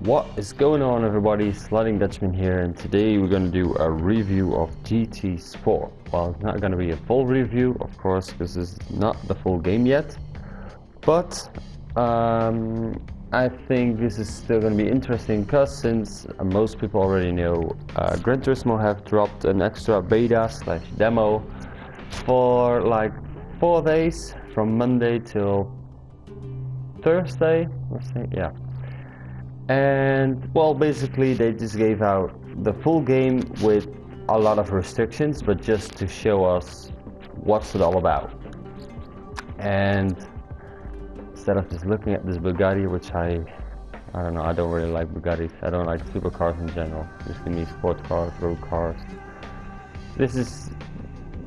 What is going on, everybody? Sliding Dutchman here, and today we're going to do a review of GT Sport. Well, it's not going to be a full review, of course, because this is not the full game yet, but I think this is still going to be interesting because since most people already know, Gran Turismo have dropped an extra beta slash demo for like 4 days from Monday till Thursday, let's say, yeah. And well, basically they just gave out the full game with a lot of restrictions, but just to show us what's it all about. And instead of just looking at this Bugatti, which I don't know, I don't really like Bugattis. I don't like supercars in general. Just give me sports cars, road cars. This is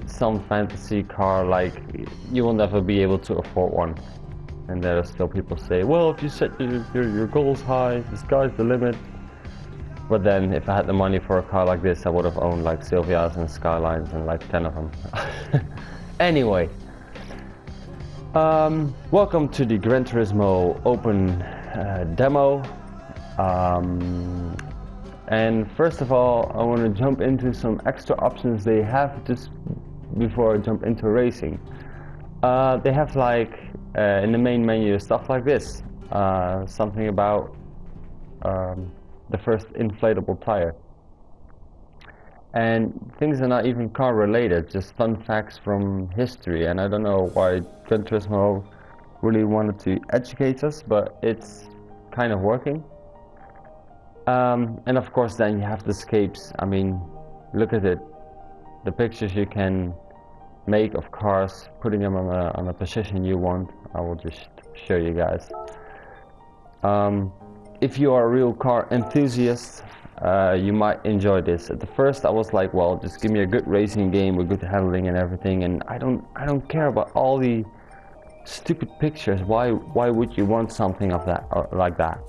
some fantasy car, like you will never be able to afford one. And there are still people say, well, if you set your goals high, the sky's the limit. But then if I had the money for a car like this, I would have owned like Silvias and Skylines and like 10 of them. Anyway, welcome to the Gran Turismo open demo. And first of all, I want to jump into some extra options they have just before I jump into racing. They have like in the main menu stuff like this, something about the first inflatable tire, and things are not even car related, just fun facts from history. And I don't know why Gran Turismo really wanted to educate us, but it's kind of working. And of course then you have the Scapes. I mean, look at it, the pictures you can make of cars, putting them on a position you want. I will just show you guys. If you are a real car enthusiast, you might enjoy this. At the first I was like, well, just give me a good racing game with good handling and everything, and I don't care about all the stupid pictures. Why would you want something of that or like that?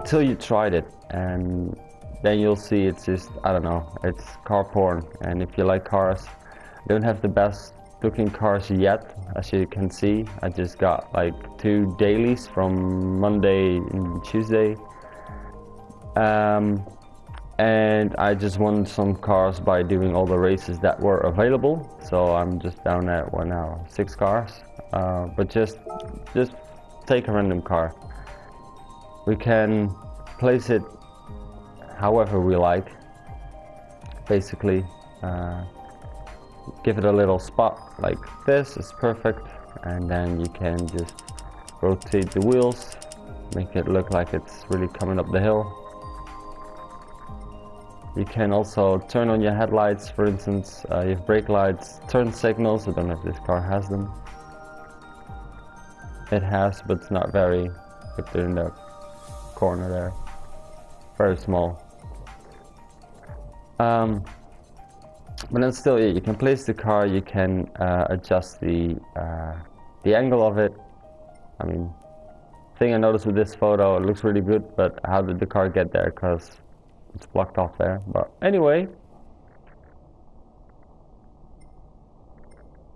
Till you tried it, and then you'll see it's just, I don't know, it's car porn. And if you like cars, I don't have the best looking cars yet, as you can see. I just got like 2 dailies from Monday and Tuesday, and I just won some cars by doing all the races that were available. So I'm just down at what now, 6 cars, but just take a random car. We can place it however we like, basically. Give it a little spot like this is perfect, and then you can just rotate the wheels, make it look like it's really coming up the hill. You can also turn on your headlights, for instance. You have brake lights, turn signals. I don't know if this car has them. It has, but it's not very, if they're in the corner there, very small. But then still, you can place the car, you can adjust the angle of it. I mean, thing I noticed with this photo, it looks really good, but how did the car get there? Because it's blocked off there. But anyway,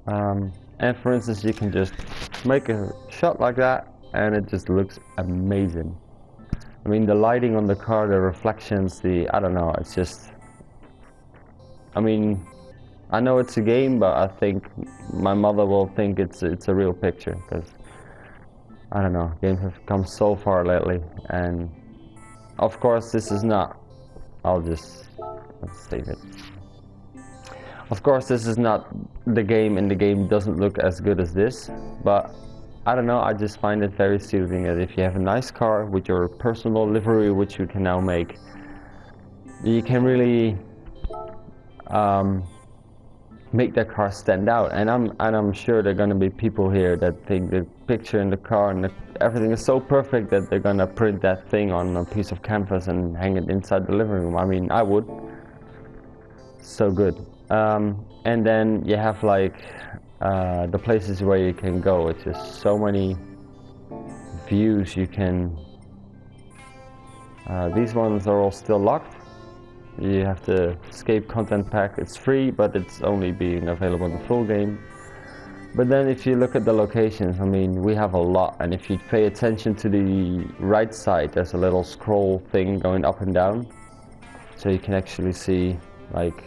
and for instance, you can just make a shot like that, and it just looks amazing. I mean, the lighting on the car, the reflections, I don't know, it's just, I mean, I know it's a game, but I think my mother will think it's a real picture, because I don't know, games have come so far lately. And of course this is not, let's save it. Of course this is not the game, and the game doesn't look as good as this, but I don't know, I just find it very soothing that if you have a nice car with your personal livery, which you can now make, you can really make that car stand out. And I'm sure there are going to be people here that think the picture in the car and everything is so perfect that they're going to print that thing on a piece of canvas and hang it inside the living room. I mean, I would. So good. And then you have like the places where you can go. It's just so many views you can. These ones are all still locked. You have the Scapes content pack. It's free, but it's only being available in the full game. But then if you look at the locations, I mean, we have a lot, and if you pay attention to the right side, there's a little scroll thing going up and down, so you can actually see like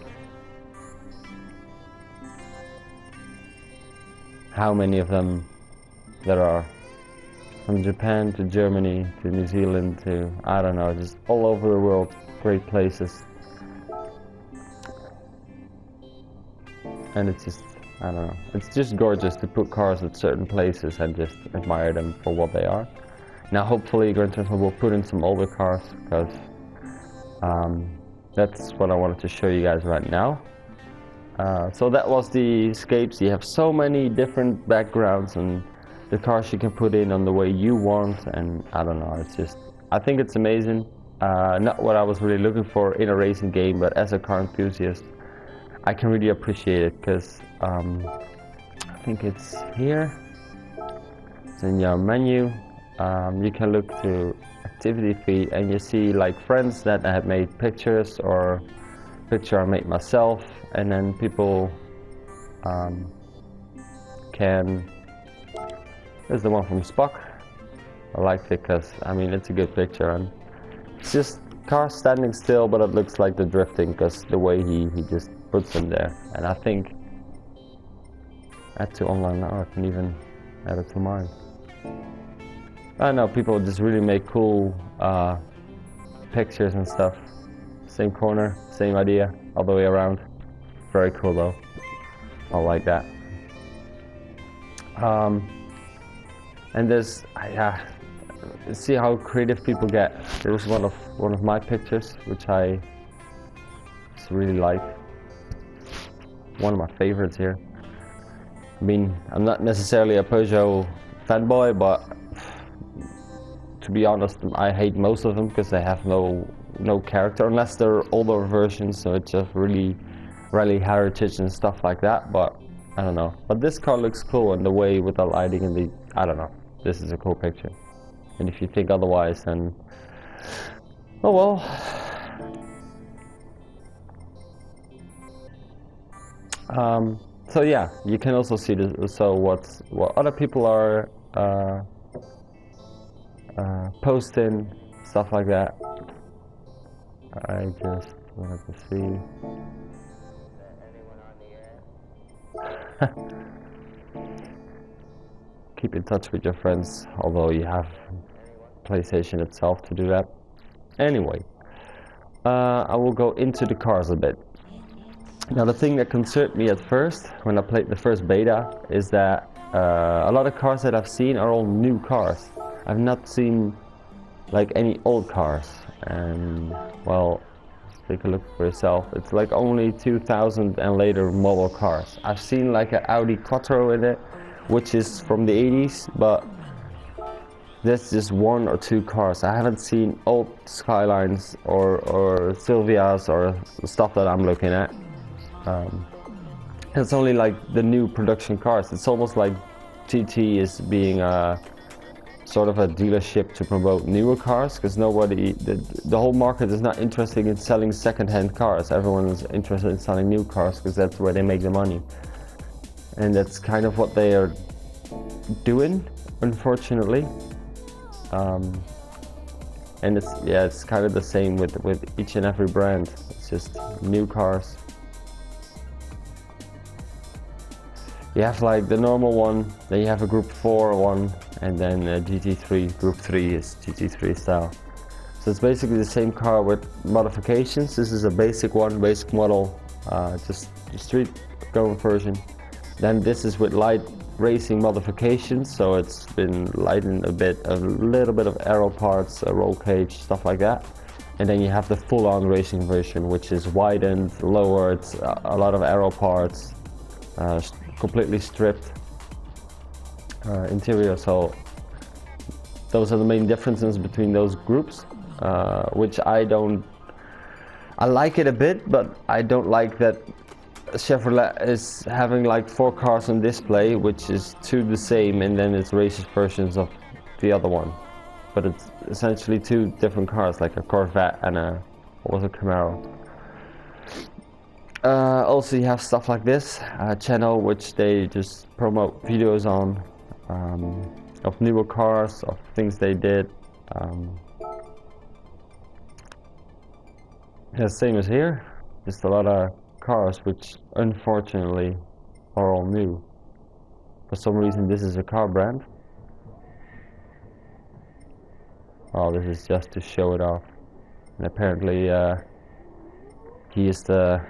how many of them there are, from Japan to Germany to New Zealand to, I don't know, just all over the world. Great places. And it's just, I don't know, it's just gorgeous to put cars at certain places and just admire them for what they are. Now hopefully Gran Turismo will put in some older cars, because that's what I wanted to show you guys right now. So that was the Scapes. You have so many different backgrounds and the cars you can put in on the way you want, and I don't know, it's just, I think it's amazing. Not what I was really looking for in a racing game, but as a car enthusiast I can really appreciate it, because I think it's here, it's in your menu. You can look to activity feed and you see like friends that I have made pictures, or picture I made myself, and then people can, there's the one from Spock. I liked it because, I mean, it's a good picture, and it's just car standing still, but it looks like the drifting because the way he just puts them there. And I think add to online now, I can even add it to mine. I don't know, people just really make cool pictures and stuff. Same corner, same idea, all the way around. Very cool though. I like that. And there's, see how creative people get. There was one of my pictures, which I just really like. One of my favorites here. I mean, I'm not necessarily a Peugeot fanboy, but to be honest, I hate most of them because they have no character, unless they're older versions, so it's just really rally heritage and stuff like that. But I don't know. But this car looks cool, and the way with the lighting and the, I don't know. This is a cool picture. And if you think otherwise, then oh well. So yeah, you can also see this, so what other people are posting, stuff like that. I just wanted to see. Keep in touch with your friends, although you have PlayStation itself to do that. Anyway, I will go into the cars a bit. Now the thing that concerned me at first when I played the first beta is that a lot of cars that I've seen are all new cars. I've not seen like any old cars, and well, take a look for yourself. It's like only 2000 and later model cars. I've seen like an Audi Quattro in it, which is from the 80s, but that's just one or two cars. I haven't seen old Skylines or Silvias or stuff that I'm looking at. It's only like the new production cars. It's almost like GT is being a sort of a dealership to promote newer cars, because nobody, the whole market is not interested in selling second-hand cars. Everyone is interested in selling new cars because that's where they make the money. And that's kind of what they are doing, unfortunately. And it's kind of the same with each and every brand. It's just new cars. You have like the normal one, then you have a Group 4 one, and then a GT3. Group 3 is GT3 style. So it's basically the same car with modifications. This is a basic one, basic model, just the street going version. Then this is with light racing modifications, so it's been lightened a bit, a little bit of aero parts, a roll cage, stuff like that. And then you have the full-on racing version, which is widened, lowered, a lot of aero parts, completely stripped interior. So those are the main differences between those groups, which I like it a bit, but I don't like that Chevrolet is having like 4 cars on display, which is 2 the same, and then it's race versions of the other one. But it's essentially 2 different cars, like a Corvette and a, what was it, Camaro. Also you have stuff like this channel, which they just promote videos on of newer cars, of things they did. Yeah, same as here, just a lot of cars which unfortunately are all new. For some reason this is a car brand. Oh, this is just to show it off. And apparently he is the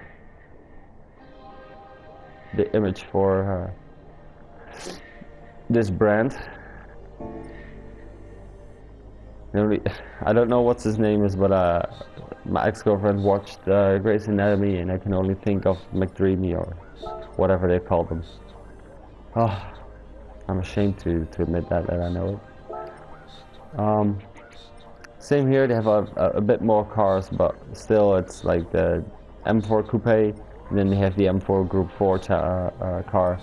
image for this brand. I don't know what his name is, but my ex-girlfriend watched Grey's Anatomy, and I can only think of McDreamy or whatever they call them. Oh, I'm ashamed to admit that I know it. Same here, they have a bit more cars, but still it's like the M4 Coupe, and then they have the M4 Group 4 car,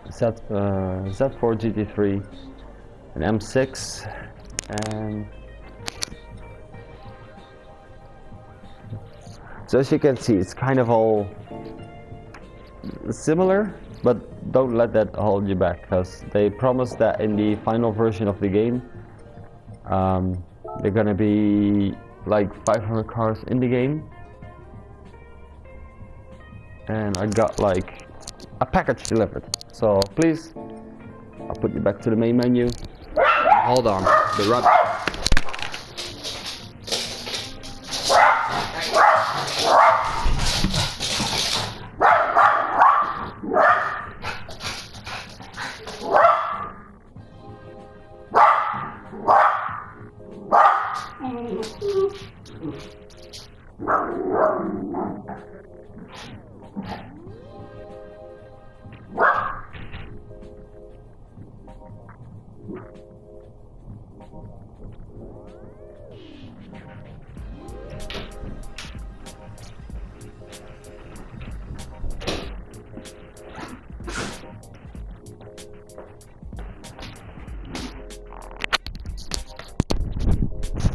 Z4 GT3, an M6, and so as you can see, it's kind of all similar, but don't let that hold you back, because they promised that in the final version of the game they're gonna be like 500 cars in the game, and I got like a package delivered. So please, I'll put you back to the main menu. Hold on, be right back.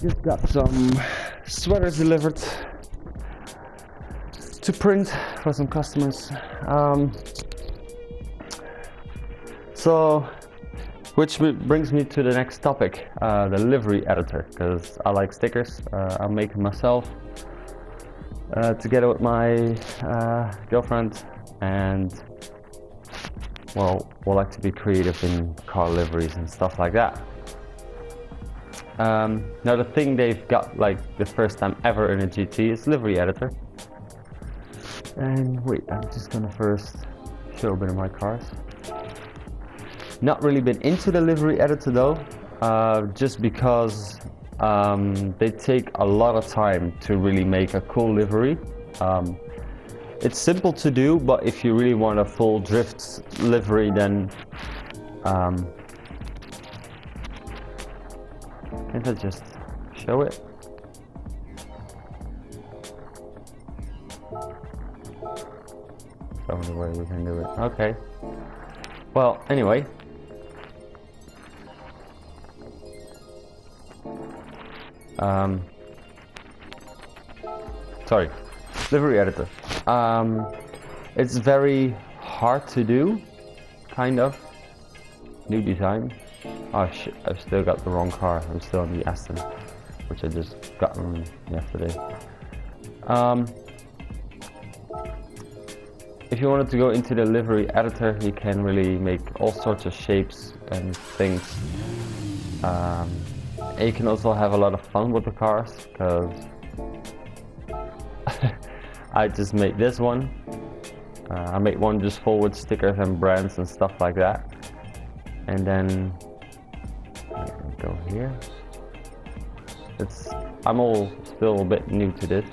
Just got some sweaters delivered to print for some customers. So, which brings me to the next topic, the livery editor, because I like stickers. I'm making myself together with my girlfriend, and well, we like to be creative in car liveries and stuff like that. Now the thing they've got, like the first time ever in a GT, is livery editor. And wait, I'm just gonna first show a bit of my cars. Not really been into the livery editor though, just because they take a lot of time to really make a cool livery. It's simple to do, but if you really want a full drift livery, then can't I just show it? Show me the way we can do it. Okay. Well, anyway. Sorry. Livery editor. It's very hard to do, kind of. New design. Oh shit, I've still got the wrong car. I'm still on the Aston, which I just got yesterday. If you wanted to go into the livery editor, you can really make all sorts of shapes and things. And you can also have a lot of fun with the cars, because I just made this one. I made one just full with stickers and brands and stuff like that. And then go here. I'm still a bit new to this.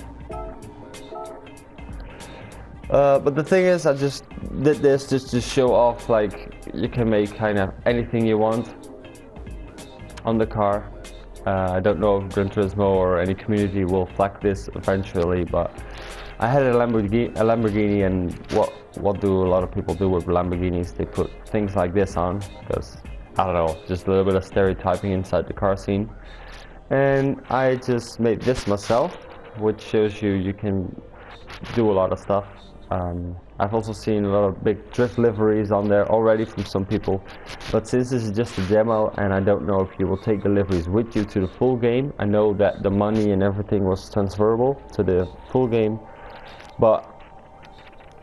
But the thing is, I just did this just to show off, like, you can make kind of anything you want on the car. I don't know if Gran Turismo or any community will flag this eventually, but I had a Lamborghini, and what do a lot of people do with Lamborghinis? They put things like this on, because, I don't know, just a little bit of stereotyping inside the car scene. And I just made this myself, which shows you can do a lot of stuff. I've also seen a lot of big drift liveries on there already from some people, but since this is just a demo and I don't know if you will take the liveries with you to the full game, I know that the money and everything was transferable to the full game, but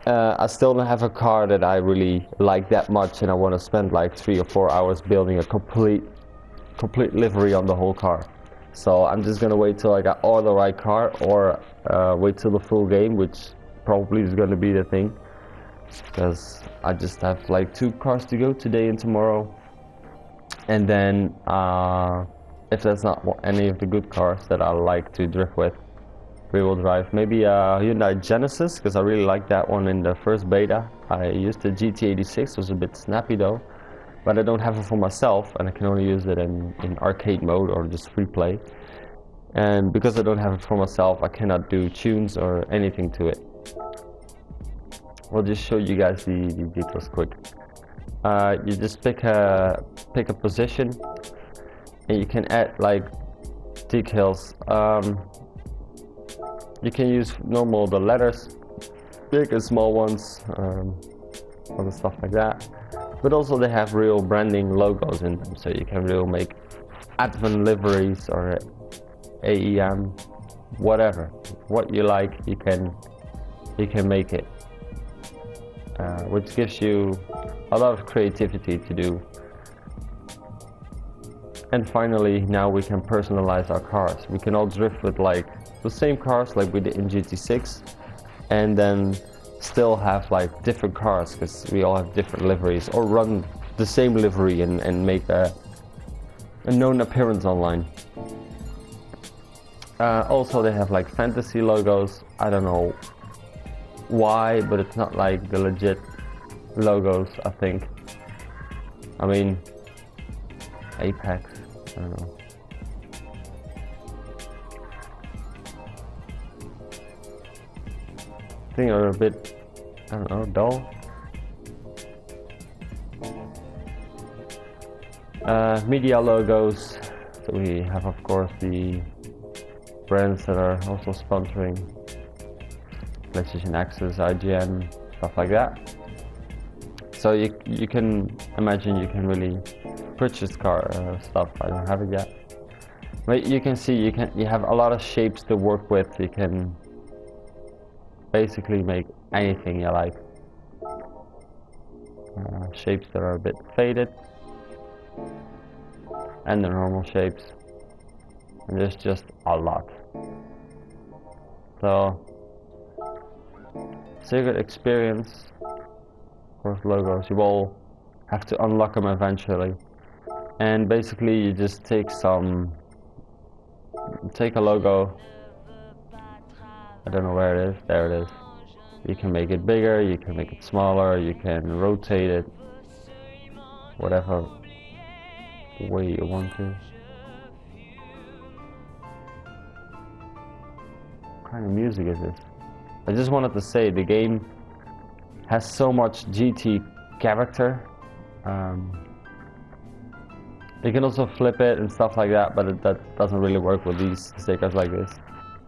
I still don't have a car that I really like that much, and I want to spend like 3 or 4 hours building a complete livery on the whole car. So I'm just gonna wait till I got all the right car, or wait till the full game, which probably is gonna be the thing, because I just have like 2 cars to go today and tomorrow, and then if that's not any of the good cars that I like to drift with, rear-wheel drive, maybe a Hyundai Genesis, because I really like that one in the first beta. I used the GT86, it was a bit snappy though, but I don't have it for myself, and I can only use it in arcade mode or just free play. And because I don't have it for myself, I cannot do tunes or anything to it. We'll just show you guys the details quick. You just pick a position, and you can add like decals. You can use the letters, big and small ones, other stuff like that. But also they have real branding logos in them, so you can really make advent liveries or AEM, whatever, what you like, you can make it, which gives you a lot of creativity to do. And finally, now we can personalize our cars. We can all drift with like the same cars like we did in GT6, and then still have like different cars, because we all have different liveries, or run the same livery and make a known appearance online. Also they have like fantasy logos. I don't know why, but it's not like the legit logos, I think. I mean, Apex, I don't know. I think they're a bit, I don't know, dull. Media logos. So we have, of course, the brands that are also sponsoring: PlayStation Access, IGN, stuff like that. So you can imagine you can really purchase car stuff. I don't have it yet, but you can see you have a lot of shapes to work with. You can basically make anything you like. Shapes that are a bit faded, and the normal shapes, and there's just a lot. So secret experience, of course, logos, you will have to unlock them eventually, and basically you just take a logo, I don't know where it is, there it is. You can make it bigger, you can make it smaller, you can rotate it, whatever way you want to. What kind of music is this? I just wanted to say the game has so much GT character. You can also flip it and stuff like that, but that doesn't really work with these stickers like this.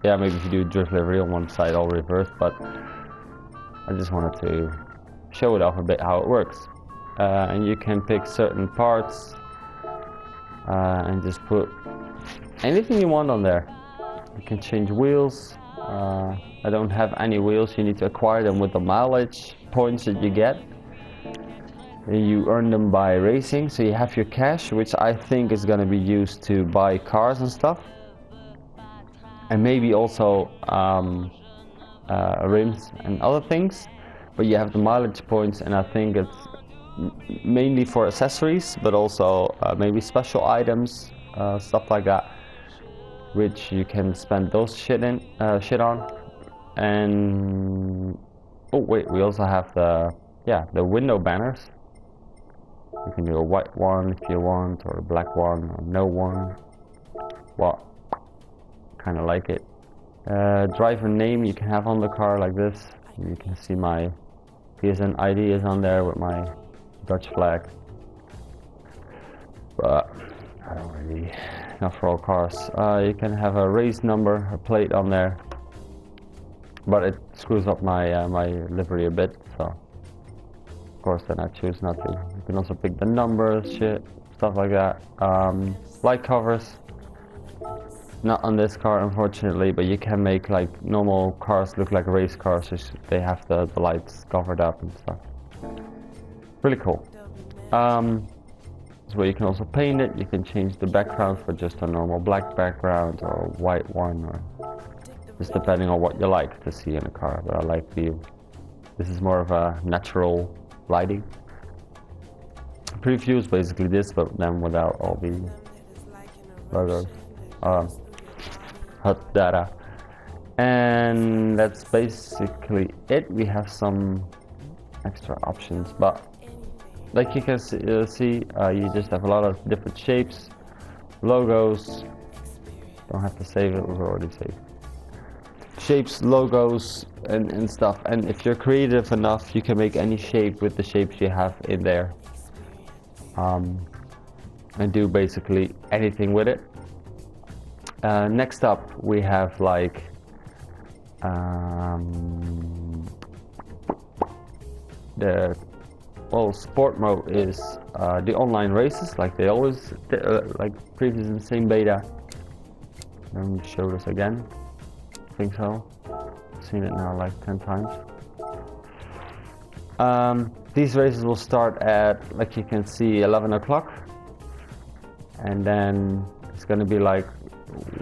Yeah, maybe if you do drift livery on one side all reversed, but I just wanted to show it off a bit how it works. And you can pick certain parts and just put anything you want on there. You can change wheels. I don't have any wheels. You need to acquire them with the mileage points that you get. You earn them by racing, so you have your cash, which I think is going to be used to buy cars and stuff, and maybe also rims and other things. But you have the mileage points, and I think it's mainly for accessories, but also maybe special items, stuff like that, which you can spend those shit on. And oh wait, we also have the window banners. You can do a white one if you want, or a black one, or no one. Well, kind of like it. Driver name you can have on the car like this. You can see my PSN ID is on there with my Dutch flag. But I don't really, not for all cars. You can have a race number, a plate on there. but it screws up my my livery a bit, so of course then I choose not to. You can also pick the numbers, shit, stuff like that. Light covers, not on this car unfortunately, but you can make like normal cars look like race cars, so they have the lights covered up and stuff. Really cool. So you can also paint it. You can change the background for just a normal black background or a white one, or just depending on what you like to see in a car. But I like view. This is more of a natural lighting. Preview is basically this, but then without all the logos. Hot data. And that's basically it. We have some extra options, but like you can see, you just have a lot of different shapes, logos. Don't have to save it, we've already saved. Shapes, logos, and stuff. And if you're creative enough, you can make any shape with the shapes you have in there. And do basically anything with it. Next up, we have like the sport mode is the online races, like they always like previous in the same beta. Let me show this again. I think so. I've seen it now like 10 times. These races will start at, like you can see, 11 o'clock, and then it's going to be like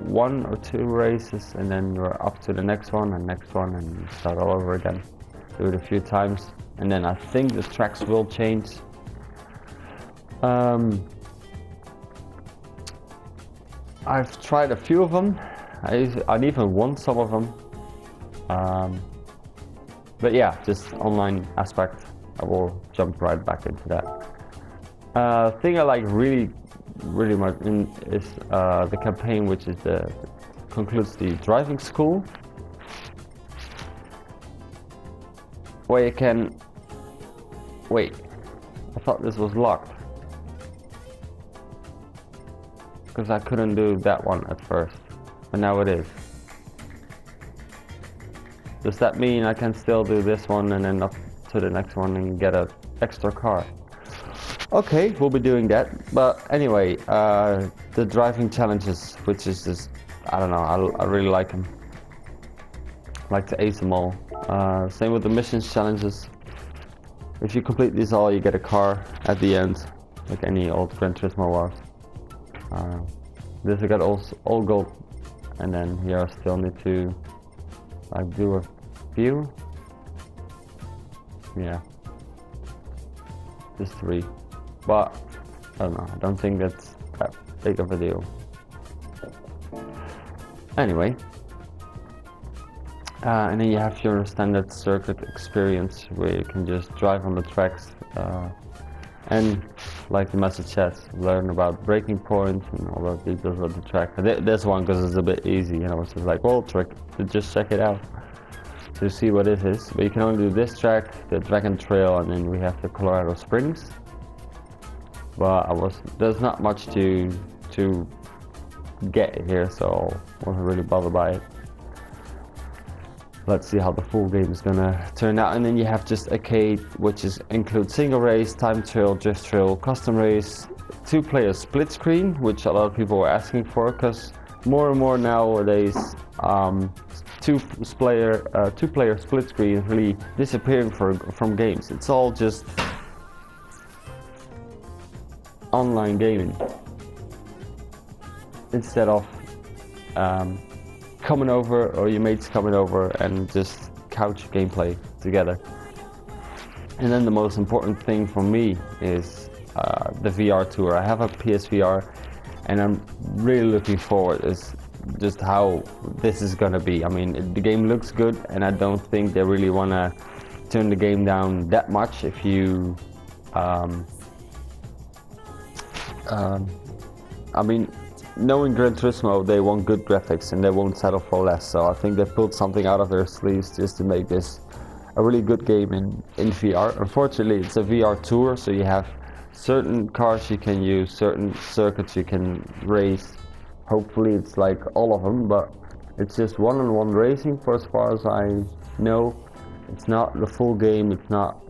1 or 2 races, and then you're up to the next one and you start all over again. Do it a few times, and then I think the tracks will change. I've tried a few of them. I even won some of them. But yeah, just online aspect. I will jump right back into that. Thing I like really much is the campaign, which is concludes the driving school, where you can wait. I thought this was locked because I couldn't do that one at first, but now it is. Does that mean I can still do this one and then up to the next one and get an extra car? Okay, we'll be doing that. But anyway, the driving challenges, which is just, I don't know, I really like them. I like to ace them all. Same with the missions challenges. If you complete these all, you get a car at the end, like any old Gran Turismo was. This I got all gold, and then here I still need to like do a few. Yeah, just 3. But I don't know, I don't think that's that big of a deal. Anyway, and then you have your standard circuit experience where you can just drive on the tracks and, like the message says, learn about braking points and all the details of the track. This one, because it's a bit easy, you know, it's just like, well, just check it out to see what it is. But you can only do this track, the Dragon Trail, and then we have the Colorado Springs. But there's not much to get here, so I wasn't really bothered by it. Let's see how the full game is gonna turn out. And then you have just arcade, which includes single race, time trial, drift trail, custom race, 2-player split screen, which a lot of people are asking for, because more and more nowadays, two-player split screen is really disappearing from games. It's all just online gaming instead of coming over, or your mates coming over and just couch gameplay together. And then the most important thing for me is the VR tour. I have a PSVR, and I'm really looking forward is just how this is gonna be. I mean, the game looks good, and I don't think they really wanna turn the game down that much. If you I mean, knowing Gran Turismo, they want good graphics and they won't settle for less. So I think they pulled something out of their sleeves just to make this a really good game in VR. Unfortunately, it's a VR tour, so you have certain cars you can use, certain circuits you can race. Hopefully it's like all of them, but It's just one-on-one racing for as far as I know. It's not the full game, it's not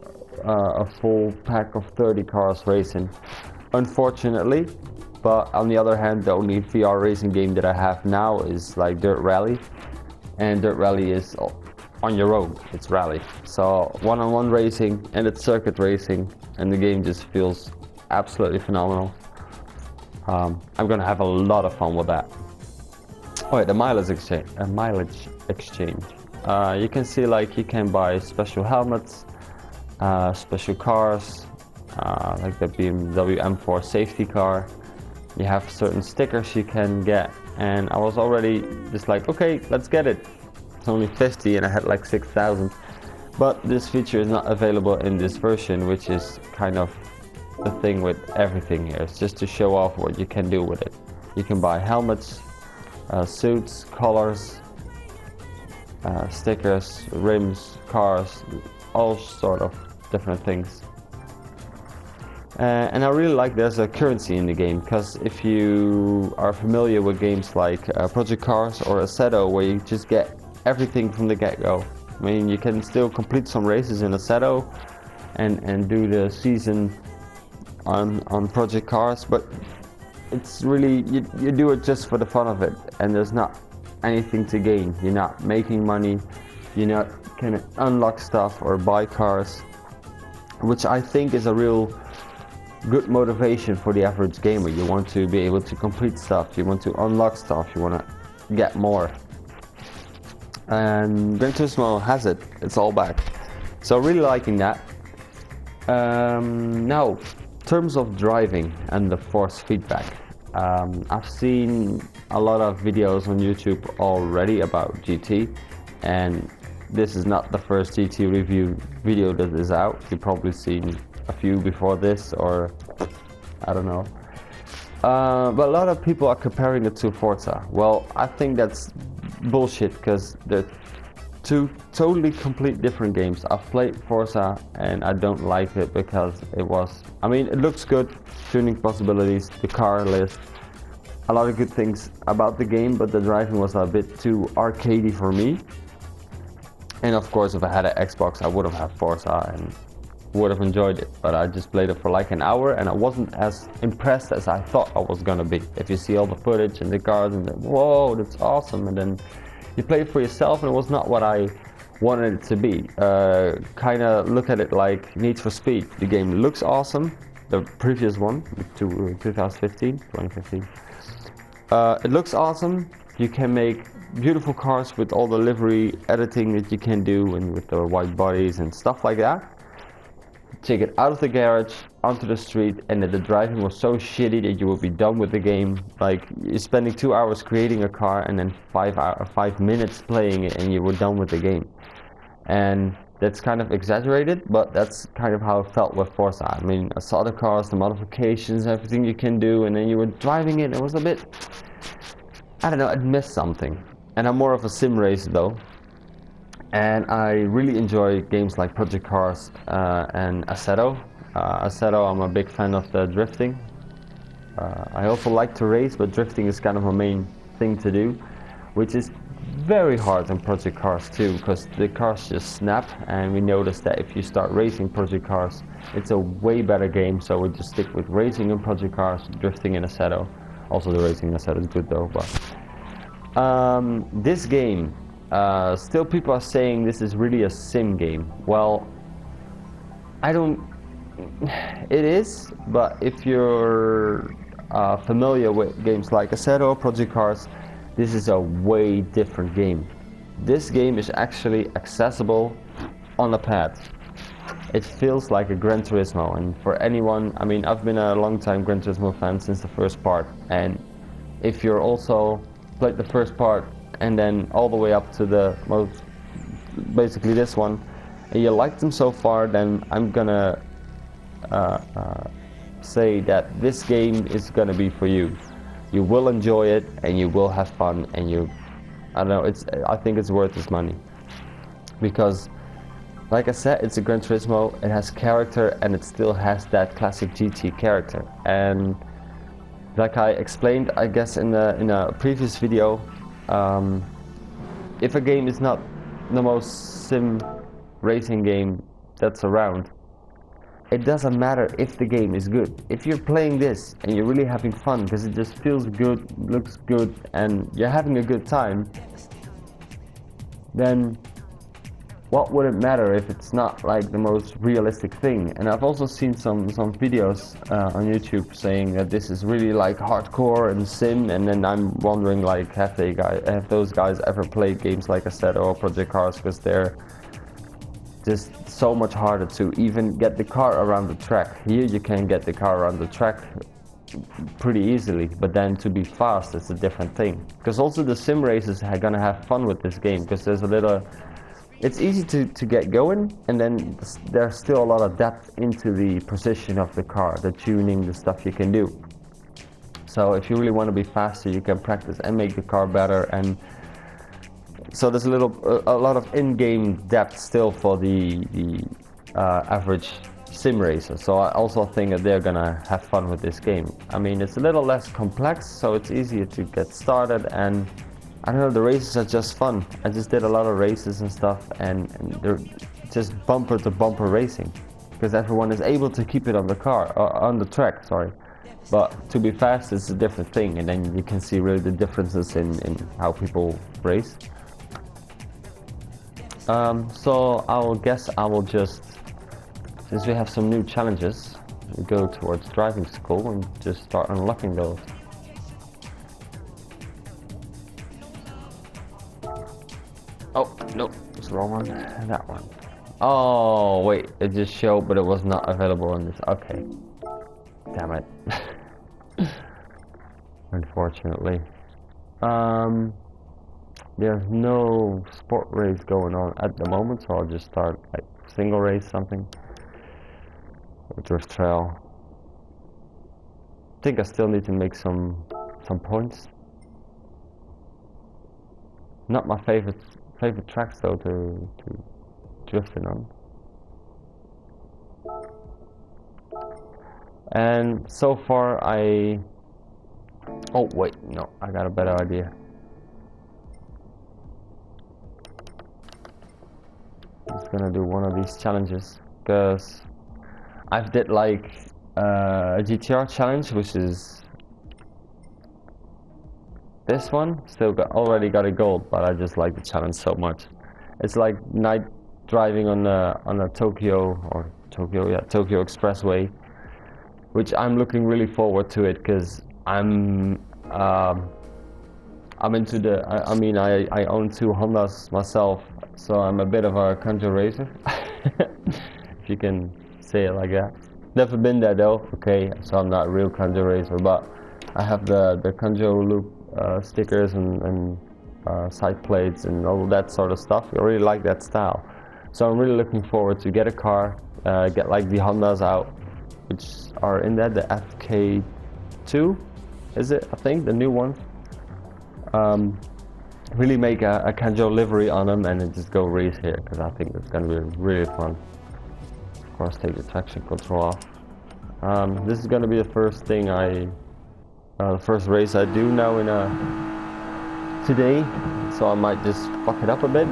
a full pack of 30 cars racing, unfortunately. But on the other hand, the only VR racing game that I have now is like Dirt Rally, and Dirt Rally is on your own, it's rally. So one-on-one racing and it's circuit racing, and the game just feels absolutely phenomenal. I'm gonna have a lot of fun with that. Oh yeah, the mileage exchange. You can see like you can buy special helmets, special cars, like the BMW M4 safety car. You have certain stickers you can get, and I was already just like, okay, let's get it. It's only 50 and I had like 6,000. But this feature is not available in this version, which is kind of the thing with everything here. It's just to show off what you can do with it. You can buy helmets, suits, colors, stickers, rims, cars, all sort of different things. And I really like there's a currency in the game, because if you are familiar with games like Project Cars or Assetto, where you just get everything from the get-go. I mean, you can still complete some races in Assetto and do the season on Project Cars, but it's really, you do it just for the fun of it, and there's not anything to gain. You're not making money, you're not can unlock stuff or buy cars, which I think is a real good motivation for the average gamer. You want to be able to complete stuff, you want to unlock stuff, you want to get more. And Gran Turismo has it, it's all back. So really liking that. Now, in terms of driving and the force feedback, I've seen a lot of videos on YouTube already about GT, and this is not the first GT review video that is out. You've probably seen a few before this, or I don't know. But a lot of people are comparing it to Forza. Well, I think that's bullshit, because they're two totally complete different games. I've played Forza and I don't like it because I mean, it looks good, tuning possibilities, the car list, a lot of good things about the game, but the driving was a bit too arcadey for me. And of course, if I had an Xbox, I would have had Forza and would have enjoyed it, but I just played it for like an hour and I wasn't as impressed as I thought I was gonna be. If you see all the footage and the cars and whoa, that's awesome, and then you play it for yourself and it was not what I wanted it to be. Kind of look at it like Need for Speed. The game looks awesome, the previous one, 2015. It looks awesome. You can make beautiful cars with all the livery editing that you can do, and with the white bodies and stuff like that. Take it out of the garage onto the street, and the driving was so shitty that you would be done with the game. Like, you're spending 2 hours creating a car and then 5 minutes playing it and you were done with the game. And that's kind of exaggerated, but that's kind of how it felt with Forza. I mean, I saw the cars, the modifications, everything you can do, and then you were driving it. It was a bit, I don't know, I'd missed something. And I'm more of a sim racer though. And I really enjoy games like Project Cars and Assetto. Assetto, I'm a big fan of the drifting. I also like to race, but drifting is kind of a main thing to do, which is very hard in Project Cars too, because the cars just snap, and we noticed that if you start racing Project Cars, it's a way better game, so we just stick with racing in Project Cars, drifting in Assetto. Also the racing in Assetto is good though, but this game, still people are saying this is really a sim game. Well, it is, but if you're familiar with games like Assetto or Project Cars, this is a way different game. This game is actually accessible on a pad. It feels like a Gran Turismo, and for anyone, I mean, I've been a long time Gran Turismo fan since the first part, and if you're also played the first part and then all the way up to the most, basically this one, and you like them so far, then I'm gonna say that this game is gonna be for you. You will enjoy it and you will have fun, and I don't know, I think it's worth its money, because like I said, it's a Gran Turismo, it has character, and it still has that classic GT character. And like I explained, I guess in a previous video, if a game is not the most sim racing game that's around, it doesn't matter if the game is good. If you're playing this and you're really having fun because it just feels good, looks good, and you're having a good time, then what would it matter if it's not like the most realistic thing? And I've also seen some videos on YouTube saying that this is really like hardcore and sim, and then I'm wondering like have those guys ever played games like Assetto or Project Cars, because they're just so much harder to even get the car around the track. Here you can get the car around the track pretty easily, but then to be fast is a different thing. Because also the sim races are gonna have fun with this game, because there's a little, it's easy to get going, and then there's still a lot of depth into the precision of the car, the tuning, the stuff you can do. So if you really want to be faster, you can practice and make the car better, and so there's a lot of in-game depth still for the average sim racer. So I also think that they're gonna have fun with this game. I mean, it's a little less complex, so it's easier to get started, and I don't know, the races are just fun. I just did a lot of races and stuff, and they're just bumper to bumper racing, because everyone is able to keep it on the car, on the track, sorry. But to be fast is a different thing, and then you can see really the differences in how people race. So I will just, since we have some new challenges, we go towards driving school and just start unlocking those. Oh, no, it's the wrong one. That one. Oh, wait, it just showed, but it was not available on this. Okay. Damn it. Unfortunately. There's no sport race going on at the moment, so I'll just start like single race something. Or drift trail. I think I still need to make some points. Not my favorite tracks though to drift in on. And so far oh wait, no, I got a better idea. I'm just gonna do one of these challenges, because I've did like a GTR challenge, which is this one. Already got a gold, but I just like the challenge so much. It's like night driving on a Tokyo expressway, which I'm looking really forward to it, because I'm into the. I mean, I own 2 Hondas myself, so I'm a bit of a Kanjo racer, if you can say it like that. Never been there though. Okay, so I'm not a real Kanjo racer, but I have the Kanjo loop stickers and side plates and all that sort of stuff. I really like that style, so I'm really looking forward to get a car, get like the Hondas out, which are in there, the FK2, is it? I think the new one. Really make a Kanjo livery on them and then just go race here, because I think it's going to be really fun. Of course, take the traction control off. This is going to be the first thing the first race I do now in today, so I might just fuck it up a bit.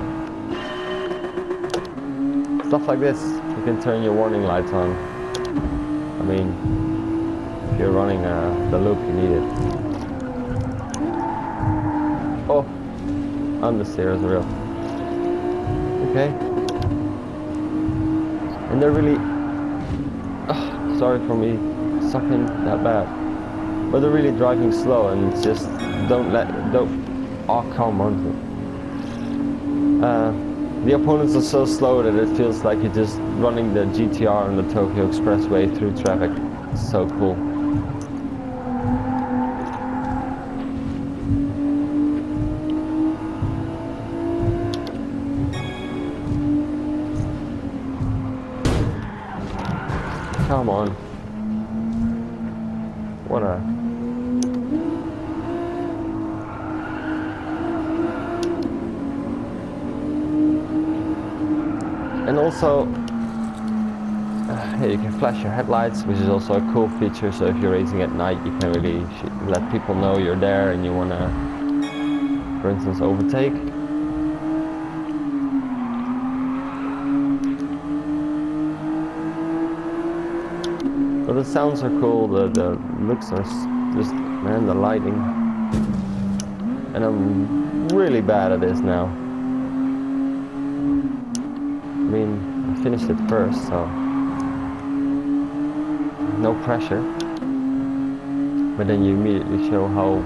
Stuff like this, you can turn your warning lights on. I mean, if you're running the loop, you need it. Oh, understeer is real. Okay. And they're really, sorry for me sucking that bad, but they're really driving slow, and it's just oh come on. The opponents are so slow that it feels like you're just running the GTR on the Tokyo Expressway through traffic. It's so cool. Come on. What a... And also, you can flash your headlights, which is also a cool feature, so if you're racing at night, you can really let people know you're there and you want to, for instance, overtake. But the sounds are cool, the looks are just, man, the lighting. And I'm really bad at this now. I mean, I finished it first, so no pressure. But then you immediately show how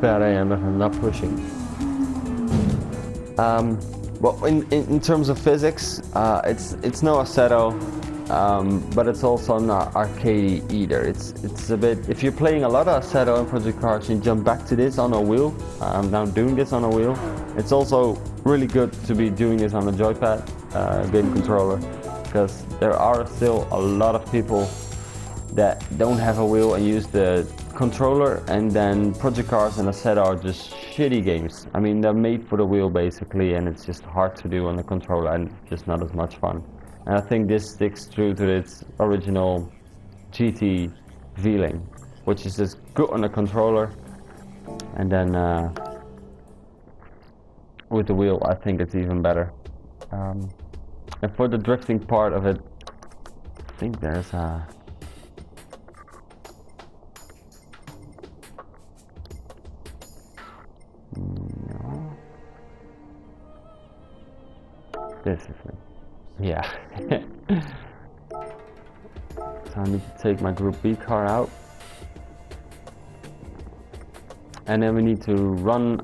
bad I am if I'm not pushing. Well, in terms of physics, it's no Assetto, but it's also not arcadey either. It's a bit. If you're playing a lot of Assetto and Project Cars and jump back to this on a wheel, I'm now doing this on a wheel. It's also really good to be doing this on a joypad game controller, because there are still a lot of people that don't have a wheel and use the controller, and then Project Cars and Assetto are just shitty games. I mean, they're made for the wheel basically, and it's just hard to do on the controller and just not as much fun. And I think this sticks true to its original GT feeling, which is just good on the controller, and then with the wheel I think it's even better. And for the drifting part of it, I think there's a no. This is it. Yeah. So I need to take my Group B car out, and then we need to run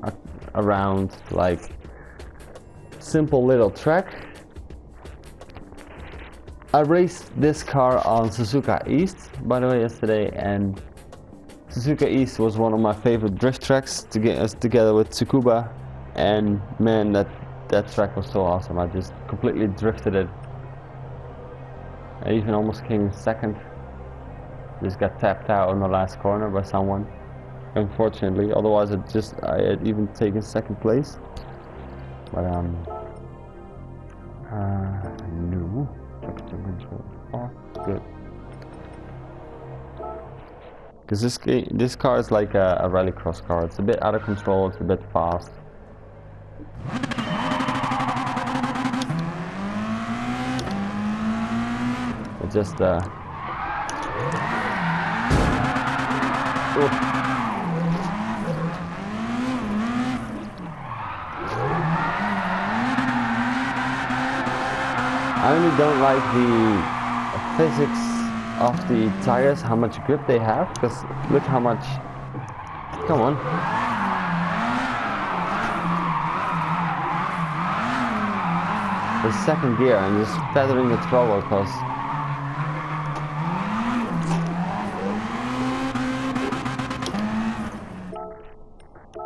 around like simple little track. I raced this car on Suzuka East, by the way, yesterday, and Suzuka East was one of my favorite drift tracks to get us together with Tsukuba, and man, that track was so awesome. I just completely drifted it. I even almost came in second. Just got tapped out on the last corner by someone, unfortunately. Otherwise, I had even taken second place. But no. Oh, good. Because this car is like a rallycross car. It's a bit out of control. It's a bit fast. It just I really don't like the physics of the tires, how much grip they have, because look how much, come on. The second gear, I'm just feathering the throttle because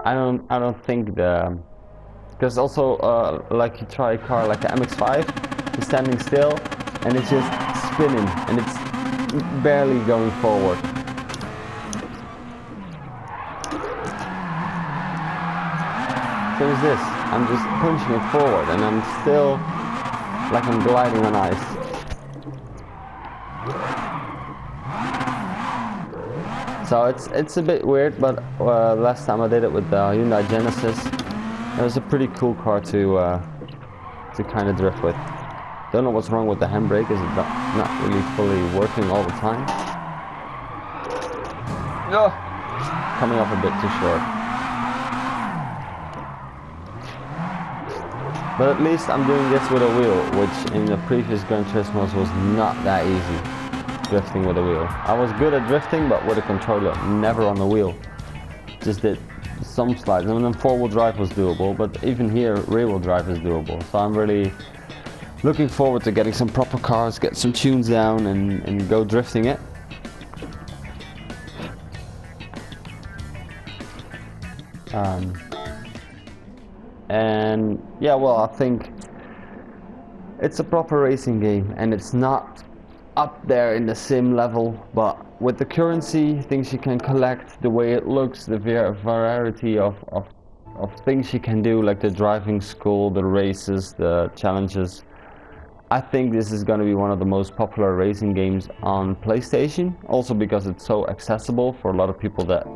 I don't think because also like you try a car like the MX-5, it's standing still and it's just spinning and it's barely going forward. So is this, I'm just punching it forward and I'm still like I'm gliding on ice. So it's a bit weird, but last time I did it with the Hyundai Genesis, it was a pretty cool car to kind of drift with. Don't know what's wrong with the handbrake, is it not really fully working all the time? Oh, coming up a bit too short. But at least I'm doing this with a wheel, which in the previous Gran Turismos was not that easy, drifting with a wheel. I was good at drifting, but with a controller, never on the wheel. Just did some slides, and then four-wheel drive was doable, but even here, rear-wheel drive is doable. So I'm really looking forward to getting some proper cars, get some tunes down, and go drifting it. And yeah, well, I think it's a proper racing game, and it's not up there in the sim level, but with the currency, things you can collect, the way it looks, the variety of things you can do, like the driving school, the races, the challenges, I think this is going to be one of the most popular racing games on PlayStation, also because it's so accessible for a lot of people that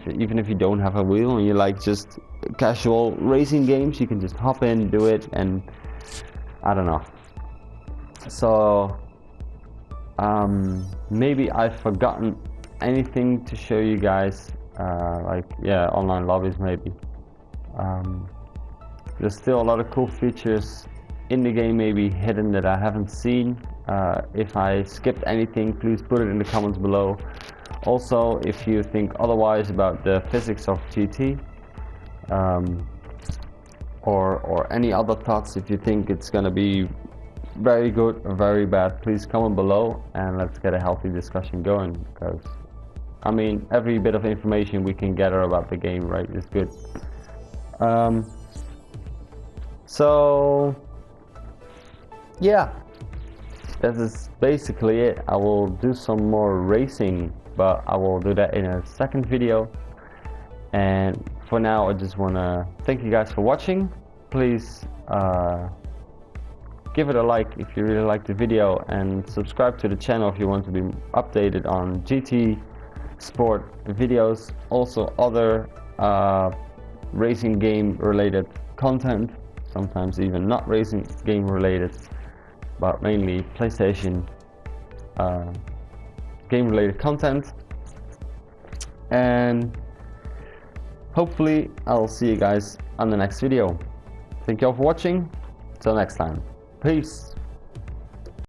even if you don't have a wheel and you like just casual racing games, you can just hop in, do it, and I don't know. So Maybe I've forgotten anything to show you guys, like yeah, online lobbies maybe. There's still a lot of cool features in the game maybe hidden that I haven't seen. If I skipped anything, please put it in the comments below. Also, if you think otherwise about the physics of GT, or any other thoughts, if you think it's gonna be very good or very bad, please comment below and let's get a healthy discussion going, because I mean, every bit of information we can gather about the game, right, is good. So yeah, this is basically it. I will do some more racing, but I will do that in a second video. And for now, I just want to thank you guys for watching. Please give it a like if you really like the video, and subscribe to the channel if you want to be updated on GT sport videos, also other racing game related content, sometimes even not racing game related, but mainly PlayStation game related content. And hopefully I'll see you guys on the next video. Thank you all for watching. Till next time. Peace.